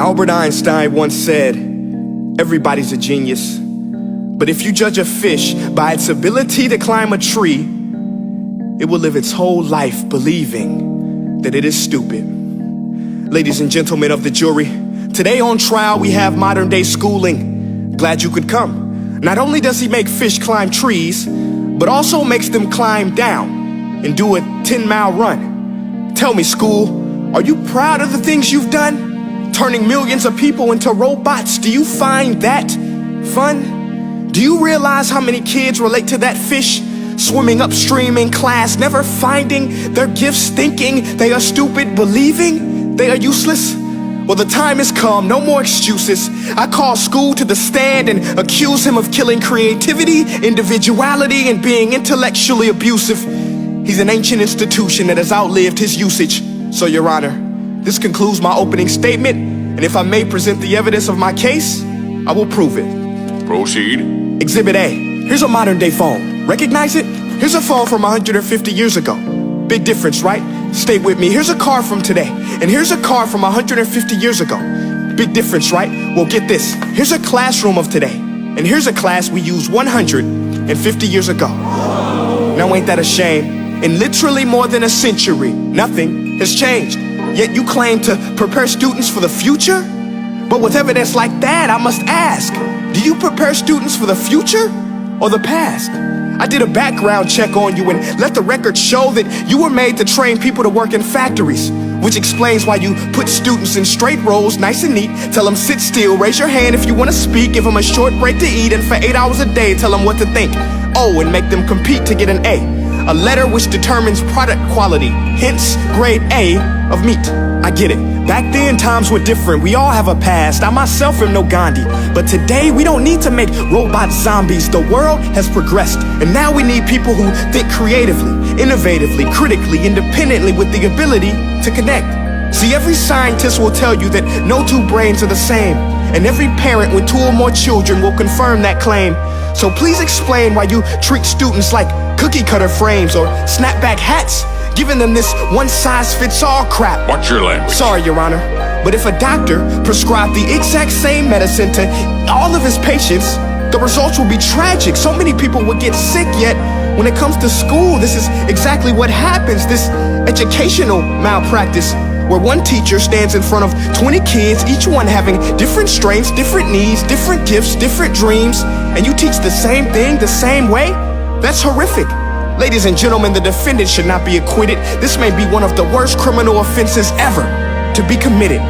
Albert Einstein once said, everybody's a genius, but if you judge a fish by its ability to climb a tree, it will live its whole life believing that it is stupid. Ladies and gentlemen of the jury, today on trial we have modern day schooling. Glad you could come. Not only does he make fish climb trees, but also makes them climb down and do a 10-mile run. Tell me, school, are you proud of the things you've done? Turning millions of people into robots, do you find that fun? Do you realize how many kids relate to that fish? Swimming upstream in class, never finding their gifts, thinking they are stupid, believing they are useless? Well, the time has come, no more excuses. I call school to the stand and accuse him of killing creativity, individuality, and being intellectually abusive. He's an ancient institution that has outlived his usage. So, Your Honor, this concludes my opening statement, and if I may present the evidence of my case, I will prove it. Proceed. Exhibit A. Here's a modern day phone. Recognize it? Here's a phone from 150 years ago. Big difference, right? Stay with me. Here's a car from today, and here's a car from 150 years ago. Big difference, right? Well, get this. Here's a classroom of today, and here's a class we used 150 years ago. Now ain't that a shame? In literally more than a century, nothing has changed. Yet you claim to prepare students for the future? But with evidence like that, I must ask, do you prepare students for the future or the past? I did a background check on you and let the record show that you were made to train people to work in factories, which explains why you put students in straight rows, nice and neat, tell them sit still, raise your hand if you want to speak, give them a short break to eat, and for 8 hours a day, tell them what to think. Oh, and make them compete to get an A letter which determines product quality, hence grade A of meat. I get it. Back then, times were different. We all have a past. I myself am no Gandhi. But today, we don't need to make robot zombies. The world has progressed. And now we need people who think creatively, innovatively, critically, independently, with the ability to connect. See, every scientist will tell you that no two brains are the same. And every parent with 2 or more children will confirm that claim. So please explain why you treat students like cookie cutter frames or snapback hats, giving them this one-size-fits-all crap. Watch your language. Sorry, Your Honor, but if a doctor prescribed the exact same medicine to all of his patients, the results will be tragic. So many people would get sick, yet when it comes to school, this is exactly what happens. This educational malpractice, where one teacher stands in front of 20 kids, each one having different strengths, different needs, different gifts, different dreams, and you teach the same thing the same way? That's horrific. Ladies and gentlemen, the defendant should not be acquitted. This may be one of the worst criminal offenses ever to be committed.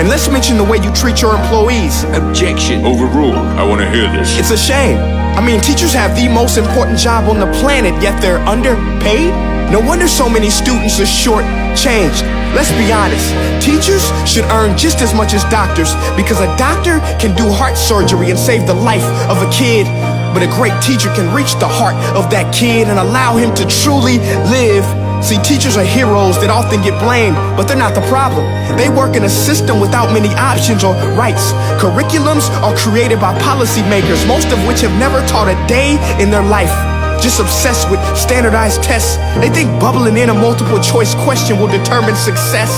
And let's mention the way you treat your employees. Objection. Overruled. I want to hear this. It's a shame. I mean, teachers have the most important job on the planet, yet they're underpaid? No wonder so many students are short-changed. Let's be honest, teachers should earn just as much as doctors, because a doctor can do heart surgery and save the life of a kid, but a great teacher can reach the heart of that kid and allow him to truly live. See, teachers are heroes that often get blamed, but they're not the problem. They work in a system without many options or rights. Curriculums are created by policymakers, most of which have never taught a day in their life. Just obsessed with standardized tests. They think bubbling in a multiple choice question will determine success.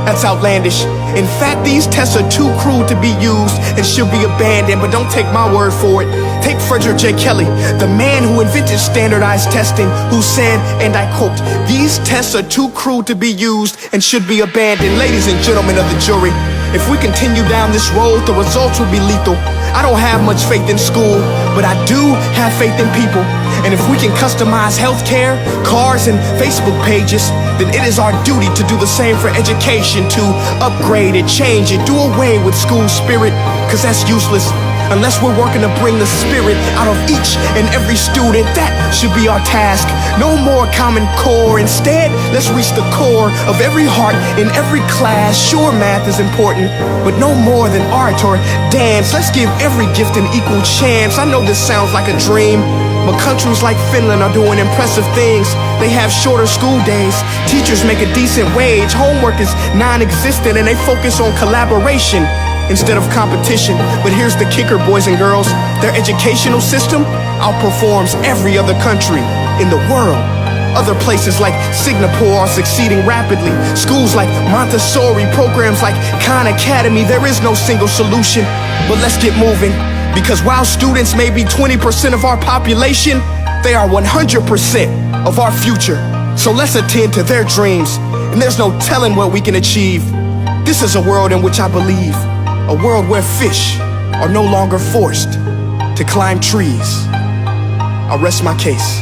That's outlandish. In fact, these tests are too cruel to be used and should be abandoned, but don't take my word for it. Take Frederick J. Kelly, the man who invented standardized testing, who said, and I quote, "These tests are too cruel to be used and should be abandoned." Ladies and gentlemen of the jury, if we continue down this road, the results will be lethal. I don't have much faith in school, but I do have faith in people. And if we can customize healthcare, cars, and Facebook pages, then it is our duty to do the same for education, to upgrade it, change it, do away with school spirit, because that's useless. Unless we're working to bring the spirit out of each and every student, that should be our task. No more Common Core. Instead, let's reach the core of every heart in every class. Sure, math is important, but no more than art or dance. Let's give every gift an equal chance. I know this sounds like a dream, but countries like Finland are doing impressive things. They have shorter school days, teachers make a decent wage, homework is non-existent, and they focus on collaboration instead of competition. But here's the kicker, boys and girls. Their educational system outperforms every other country in the world. Other places like Singapore are succeeding rapidly. Schools like Montessori, programs like Khan Academy, there is no single solution. But let's get moving, because while students may be 20% of our population, they are 100% of our future. So let's attend to their dreams, and there's no telling what we can achieve. This is a world in which I believe, a world where fish are no longer forced to climb trees. I'll rest my case.